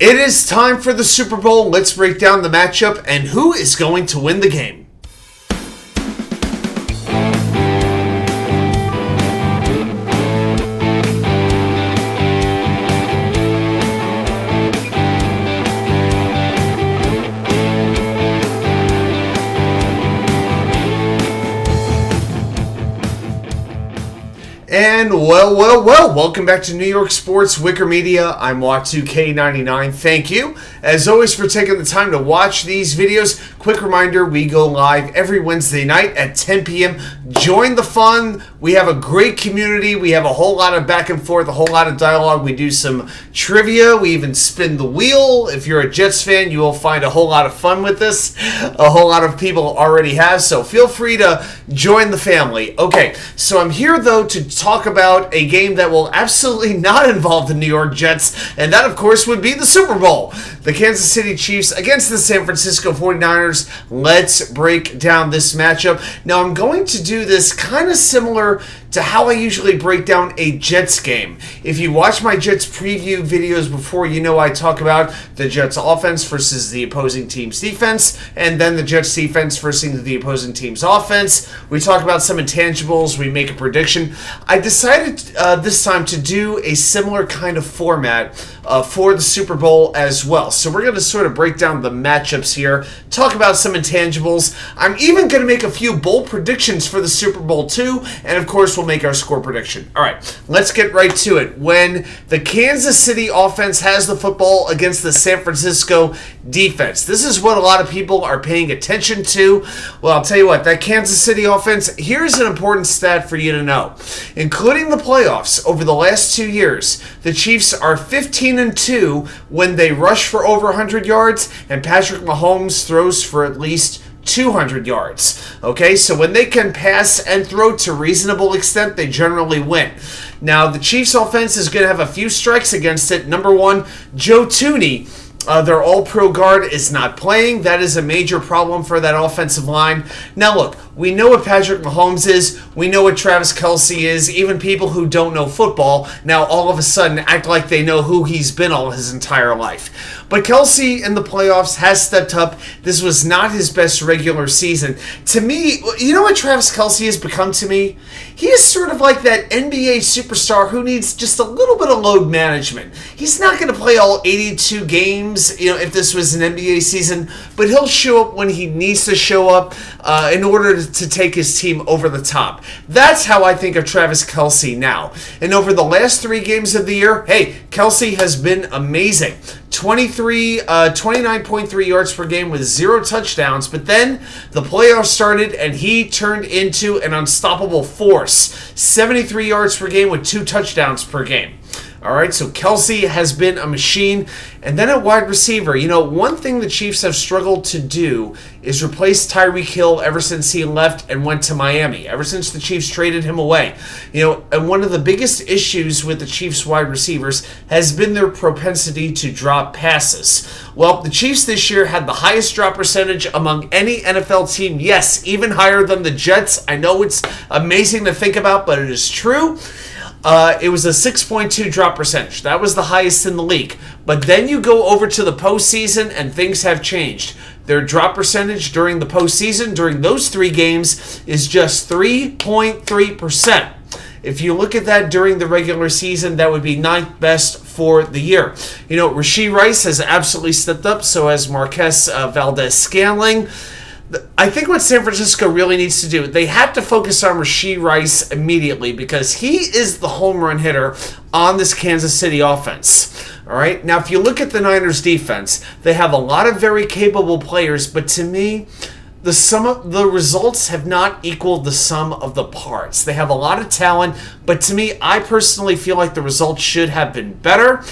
It is time for the Super Bowl. Let's break down the matchup and who is going to win the game. And welcome back to New York Sports WickerMedia. I'm Watu-K99. Thank you, as always, for taking the time to watch these videos. Quick reminder, we go live every Wednesday night at 10 p.m. Join the fun. We have a great community. We have a whole lot of back and forth, a whole lot of dialogue. We do some trivia. We even spin the wheel. If you're a Jets fan, you will find a whole lot of fun with this. A whole lot of people already have, so feel free to join the family. Okay, so I'm here, though, to talk about a game that will absolutely not involve the New York Jets, and that, of course, would be the Super Bowl. The Kansas City Chiefs against the San Francisco 49ers. Let's break down this matchup. Now, I'm going to do this kind of similar to how I usually break down a Jets game. If you watch my Jets preview videos before, you know I talk about the Jets offense versus the opposing team's defense, and then the Jets defense versus the opposing team's offense. We talk about some intangibles. We make a prediction. I decided this time to do a similar kind of format for the Super Bowl as well. So we're going to sort of break down the matchups here, talk about some intangibles. I'm even going to make a few bold predictions for the Super Bowl too, and of course we'll make our score prediction. All right, let's get right to it. When the Kansas City offense has the football against the San Francisco defense, this is what a lot of people are paying attention to. Well, I'll tell you what, that Kansas City offense, here's an important stat for you to know. Including the playoffs over the last 2 years, the Chiefs are 15-2 when they rush for over 100 yards, and Patrick Mahomes throws for at least 200 yards. Okay, so when they can pass and throw to reasonable extent, they generally win. Now, the Chiefs offense is going to have a few strikes against it. Number one, Joe Thuney, their all-pro guard, is not playing. That is a major problem for that offensive line. Now, look, we know what Patrick Mahomes is. We know what Travis Kelce is. Even people who don't know football now all of a sudden act like they know who he's been all his entire life. But Kelce in the playoffs has stepped up. This was not his best regular season. To me, you know what Travis Kelce has become to me? He is sort of like that NBA superstar who needs just a little bit of load management. He's not going to play all 82 games, if this was an NBA season, but he'll show up when he needs to show up in order to take his team over the top. That's how I think of Travis Kelce now. And over the last 3 games of the year, hey, Kelce has been amazing. 29.3 yards per game with 0 touchdowns, but then the playoffs started and he turned into an unstoppable force. 73 yards per game with 2 touchdowns per game. All right, so Kelce has been a machine. And then at wide receiver, one thing the Chiefs have struggled to do is replace Tyreek Hill ever since he left and went to Miami, ever since the Chiefs traded him away. And one of the biggest issues with the Chiefs wide receivers has been their propensity to drop passes. Well, the Chiefs this year had the highest drop percentage among any NFL team. Yes, even higher than the Jets. I know it's amazing to think about, but it is true. It was a 6.2 drop percentage. That was the highest in the league. But then you go over to the postseason and things have changed. Their drop percentage during the postseason, during those 3 games, is just 3.3%. If you look at that during the regular season, that would be 9th best for the year. Rashee Rice has absolutely stepped up, so has Marquez Valdez-Scantling. I think what San Francisco really needs to do, they have to focus on Rashee Rice immediately because he is the home run hitter on this Kansas City offense. All right. Now, if you look at the Niners defense, they have a lot of very capable players, but to me, the results have not equaled the sum of the parts. They have a lot of talent, but to me, I personally feel like the results should have been better.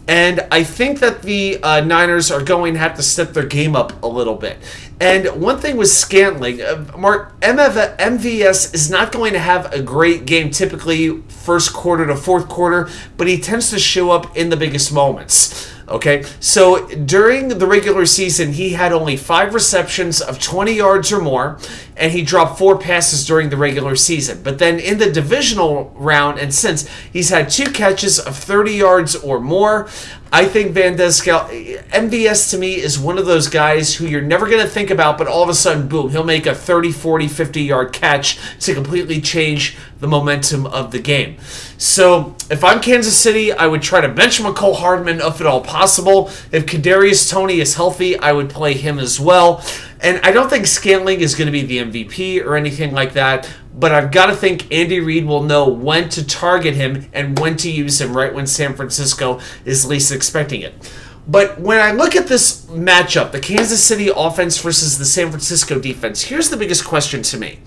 And I think that the Niners are going to have to step their game up a little bit. And one thing with Scantling, MVS is not going to have a great game typically first quarter to fourth quarter, but he tends to show up in the biggest moments. Okay, so during the regular season, he had only 5 receptions of 20 yards or more, and he dropped 4 passes during the regular season. But then in the divisional round and since, he's had 2 catches of 30 yards or more. I think MVS to me is one of those guys who you're never going to think about, but all of a sudden, boom, he'll make a 30, 40, 50-yard catch to completely change the momentum of the game. So if I'm Kansas City, I would try to bench McCole Hardman if at all possible. If Kadarius Toney is healthy, I would play him as well. And I don't think Scantling is going to be the MVP or anything like that, but I've got to think Andy Reid will know when to target him and when to use him right when San Francisco is least expecting it. But when I look at this matchup, the Kansas City offense versus the San Francisco defense, here's the biggest question to me.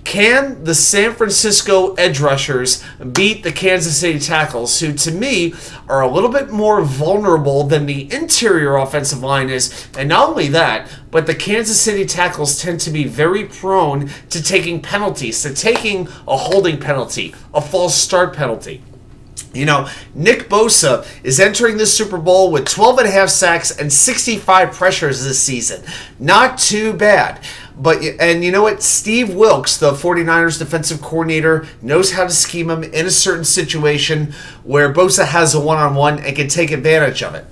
Can the San Francisco edge rushers beat the Kansas City tackles, who to me are a little bit more vulnerable than the interior offensive line is? And not only that, but the Kansas City tackles tend to be very prone to taking penalties, to taking a holding penalty, a false start penalty. You know, Nick Bosa is entering the Super Bowl with 12.5 sacks and 65 pressures this season. Not too bad. And you know what? Steve Wilks, the 49ers defensive coordinator, knows how to scheme him in a certain situation where Bosa has a one-on-one and can take advantage of it.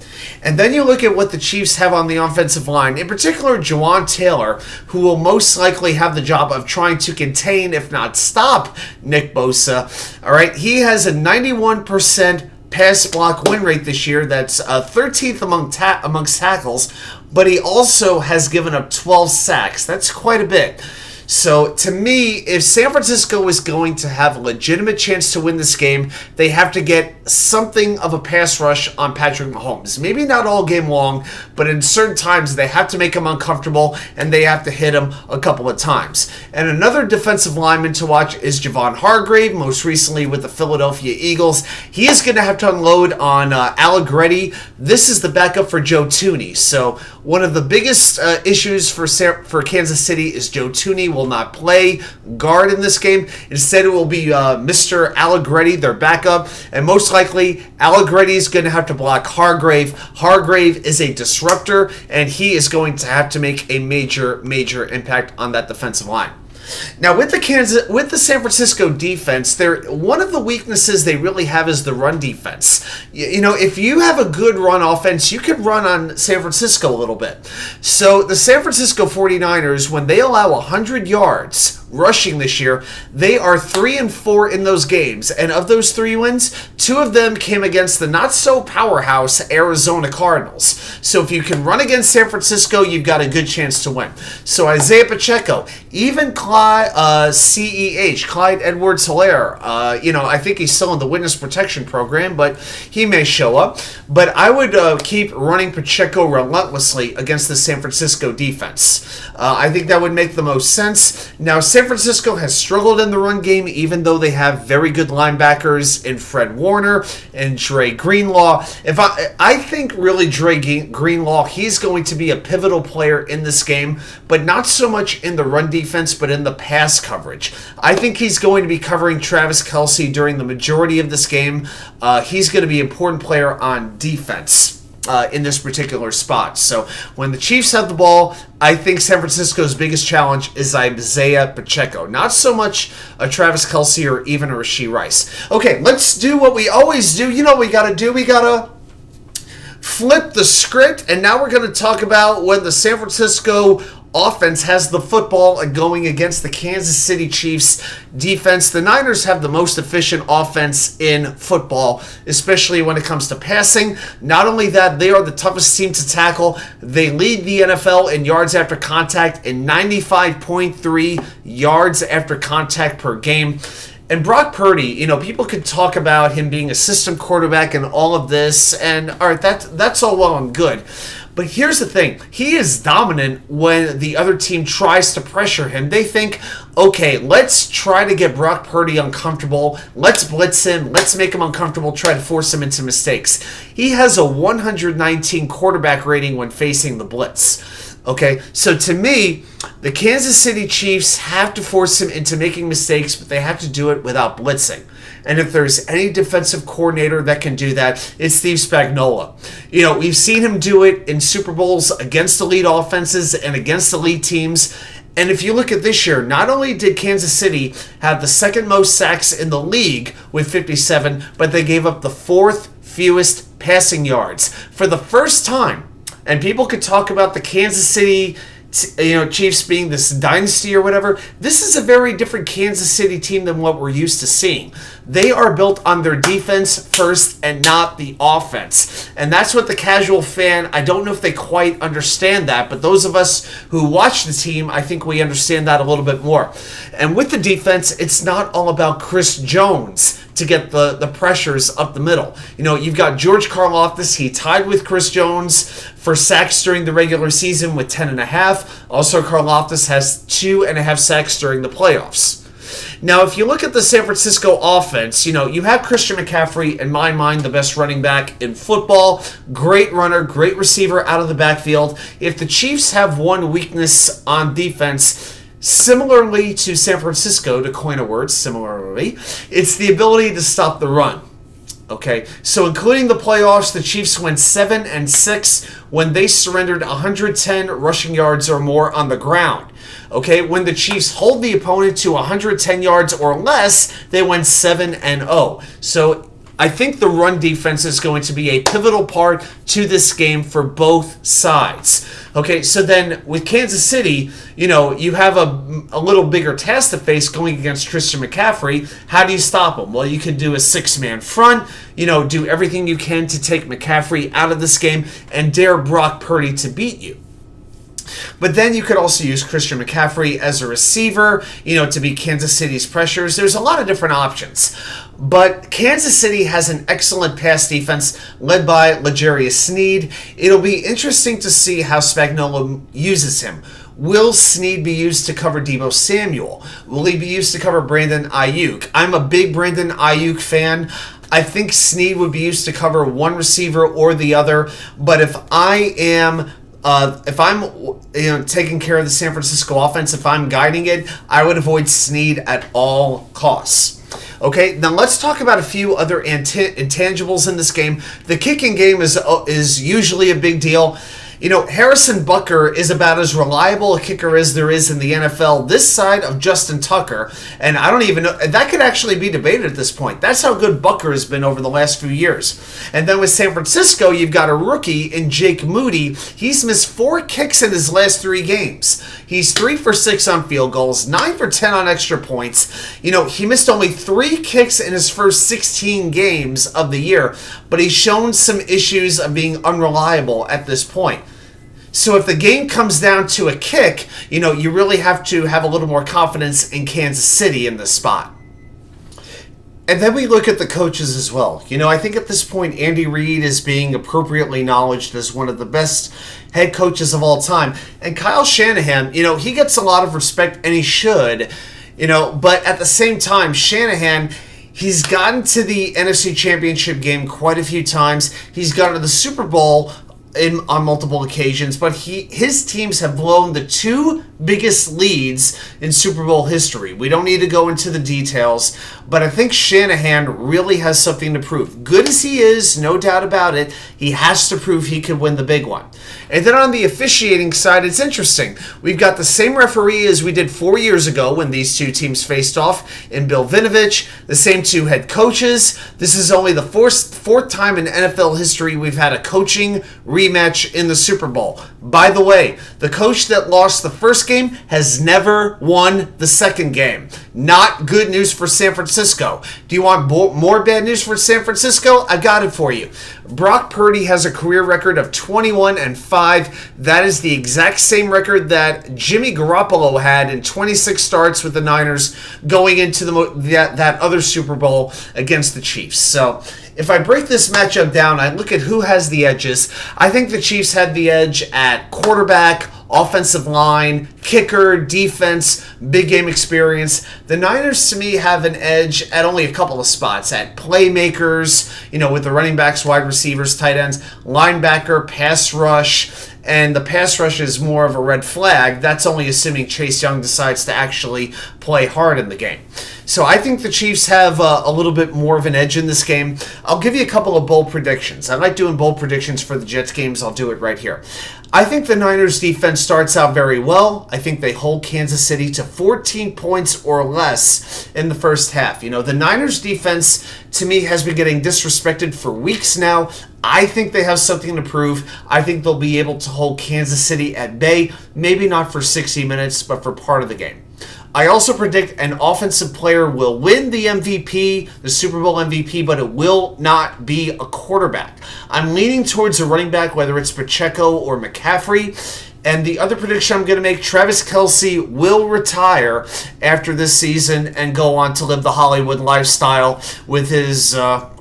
And then you look at what the Chiefs have on the offensive line, in particular Jawan Taylor, who will most likely have the job of trying to contain, if not stop, Nick Bosa. All right, he has a 91% pass block win rate this year. That's 13th amongst tackles, but he also has given up 12 sacks. That's quite a bit. So to me, if San Francisco is going to have a legitimate chance to win this game, they have to get something of a pass rush on Patrick Mahomes. Maybe not all game long, but in certain times they have to make him uncomfortable and they have to hit him a couple of times. And another defensive lineman to watch is Javon Hargrave, most recently with the Philadelphia Eagles. He is going to have to unload on Allegretti. This is the backup for Joe Thuney. So one of the biggest issues for Kansas City is Joe Thuney will not play guard in this game. Instead, it will be Mr. Allegretti, their backup, and most likely Allegretti is going to have to block Hargrave. Hargrave is a disruptor, and he is going to have to make a major impact on that defensive line. Now, with the San Francisco defense, one of the weaknesses they really have is the run defense. You know, if you have a good run offense, you could run on San Francisco a little bit. So the San Francisco 49ers, when they allow 100 yards rushing this year, they are 3-4 in those games. And of those 3 wins, 2 of them came against the not-so-powerhouse Arizona Cardinals. So if you can run against San Francisco, you've got a good chance to win. So Isaiah Pacheco, even Clyde Edwards-Helaire, I think he's still in the witness protection program, but he may show up. But I would keep running Pacheco relentlessly against the San Francisco defense. I think that would make the most sense. Now, San Francisco has struggled in the run game, even though they have very good linebackers in Fred Warner and Dre Greenlaw. I think really Dre Greenlaw, he's going to be a pivotal player in this game, but not so much in the run defense, but in the pass coverage. I think he's going to be covering Travis Kelce during the majority of this game. He's going to be an important player on defense in this particular spot. So when the Chiefs have the ball, I think San Francisco's biggest challenge is Isaiah Pacheco. Not so much a Travis Kelce or even a Rashee Rice. Okay, let's do what we always do. You know what we got to do? We got to flip the script, and now we're going to talk about when the San Francisco offense has the football going against the Kansas City Chiefs defense. The Niners have the most efficient offense in football, especially when it comes to passing. Not only that, they are the toughest team to tackle. They lead the NFL in yards after contact in 95.3 yards after contact per game. And Brock Purdy, people could talk about him being a system quarterback and all of this, and all right, that's all well and good. But here's the thing. He is dominant when the other team tries to pressure him. They think, okay, let's try to get Brock Purdy uncomfortable. Let's blitz him. Let's make him uncomfortable, try to force him into mistakes. He has a 119 quarterback rating when facing the blitz. Okay, so to me, the Kansas City Chiefs have to force him into making mistakes, but they have to do it without blitzing. And if there's any defensive coordinator that can do that, it's Steve Spagnuolo. We've seen him do it in Super Bowls against elite offenses and against elite teams. And if you look at this year, not only did Kansas City have the second most sacks in the league with 57, but they gave up the fourth fewest passing yards. For the first time, and people could talk about the Kansas City Chiefs being this dynasty or whatever, this is a very different Kansas City team than what we're used to seeing. They are built on their defense first and not the offense. And that's what the casual fan, I don't know if they quite understand that, but those of us who watch the team, I think we understand that a little bit more. And with the defense, it's not all about Chris Jones to get the pressures up the middle. You've got George Karlaftis. He tied with Chris Jones for sacks during the regular season with 10.5. Also, Karlaftis has 2.5 sacks during the playoffs. Now, if you look at the San Francisco offense, you have Christian McCaffrey, in my mind, the best running back in football. Great runner, great receiver out of the backfield. If the Chiefs have one weakness on defense, similarly to San Francisco, to coin a word, similarly, it's the ability to stop the run. Okay, so including the playoffs, the Chiefs went 7-6 when they surrendered 110 rushing yards or more on the ground. Okay, when the Chiefs hold the opponent to 110 yards or less, they went 7-0. So I think the run defense is going to be a pivotal part to this game for both sides. Okay, so then with Kansas City, you have a little bigger task to face going against Christian McCaffrey. How do you stop him? Well, you can do a 6-man front, do everything you can to take McCaffrey out of this game and dare Brock Purdy to beat you. But then you could also use Christian McCaffrey as a receiver, to beat Kansas City's pressures. There's a lot of different options. But Kansas City has an excellent pass defense led by L'Jarius Sneed. It'll be interesting to see how Spagnuolo uses him. Will Sneed be used to cover Deebo Samuel? Will he be used to cover Brandon Ayuk? I'm a big Brandon Ayuk fan. I think Sneed would be used to cover one receiver or the other. But if I'm taking care of the San Francisco offense, if I'm guiding it, I would avoid Sneed at all costs. Okay, now let's talk about a few other intangibles in this game. The kicking game is usually a big deal. Harrison Butker is about as reliable a kicker as there is in the NFL this side of Justin Tucker. And I don't even know, that could actually be debated at this point. That's how good Butker has been over the last few years. And then with San Francisco, you've got a rookie in Jake Moody. He's missed 4 kicks in his last 3 games. He's 3 for 6 on field goals, 9 for 10 on extra points. He missed only 3 kicks in his first 16 games of the year, but he's shown some issues of being unreliable at this point. So if the game comes down to a kick, you really have to have a little more confidence in Kansas City in this spot. And then we look at the coaches as well. I think at this point, Andy Reid is being appropriately acknowledged as one of the best head coaches of all time. And Kyle Shanahan, he gets a lot of respect, and he should, but at the same time, Shanahan, he's gotten to the NFC Championship game quite a few times. He's gotten to the Super Bowl on multiple occasions, but his teams have blown the 2 biggest leads in Super Bowl history. We don't need to go into the details, but I think Shanahan really has something to prove. Good as he is, no doubt about it, he has to prove he could win the big one. And then on the officiating side, it's interesting. We've got the same referee as we did 4 years ago when these two teams faced off in Bill Vinovich, the same 2 head coaches. This is only the fourth time in NFL history we've had a coaching rematch in the Super Bowl. By the way, the coach that lost the first game has never won the second game. Not good news for San Francisco. Do you want more bad news for San Francisco? I got it for you. Brock Purdy has a career record of 21-5. That is the exact same record that Jimmy Garoppolo had in 26 starts with the Niners going into that other Super Bowl against the Chiefs. So if I break this matchup down, I look at who has the edges. I think the Chiefs had the edge at quarterback, offensive line, kicker, defense, big game experience. The Niners, to me, have an edge at only a couple of spots. At playmakers, with the running backs, wide receivers, tight ends, linebacker, pass rush, and the pass rush is more of a red flag. That's only assuming Chase Young decides to actually play hard in the game. So I think the Chiefs have a little bit more of an edge in this game. I'll give you a couple of bold predictions. I like doing bold predictions for the Jets games. I'll do it right here. I think the Niners defense starts out very well. I think they hold Kansas City to 14 points or less in the first half. The Niners defense, to me, has been getting disrespected for weeks now. I think they have something to prove. I think they'll be able to hold Kansas City at bay, maybe not for 60 minutes, but for part of the game. I also predict an offensive player will win the MVP, the Super Bowl MVP, but it will not be a quarterback. I'm leaning towards a running back, whether it's Pacheco or McCaffrey. And the other prediction I'm going to make, Travis Kelce will retire after this season and go on to live the Hollywood lifestyle with his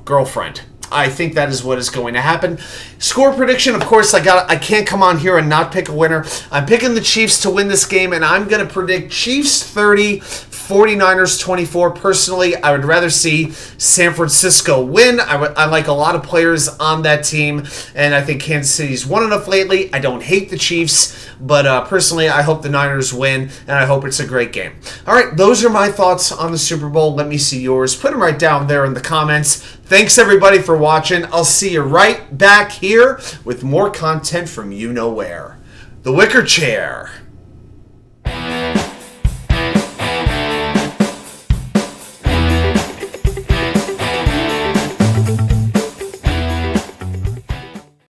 girlfriend. I think that is what is going to happen. Score prediction, of course, I can't come on here and not pick a winner. I'm picking the Chiefs to win this game, and I'm going to predict Chiefs 30, 49ers 24. Personally, I would rather see San Francisco win. I like a lot of players on that team, and I think Kansas City's won enough lately. I don't hate the Chiefs, but personally, I hope the Niners win, and I hope it's a great game. All right, those are my thoughts on the Super Bowl. Let me see yours. Put them right down there in the comments. Thanks, everybody, for watching. I'll see you right back here with more content from you know where. The Wicker Chair.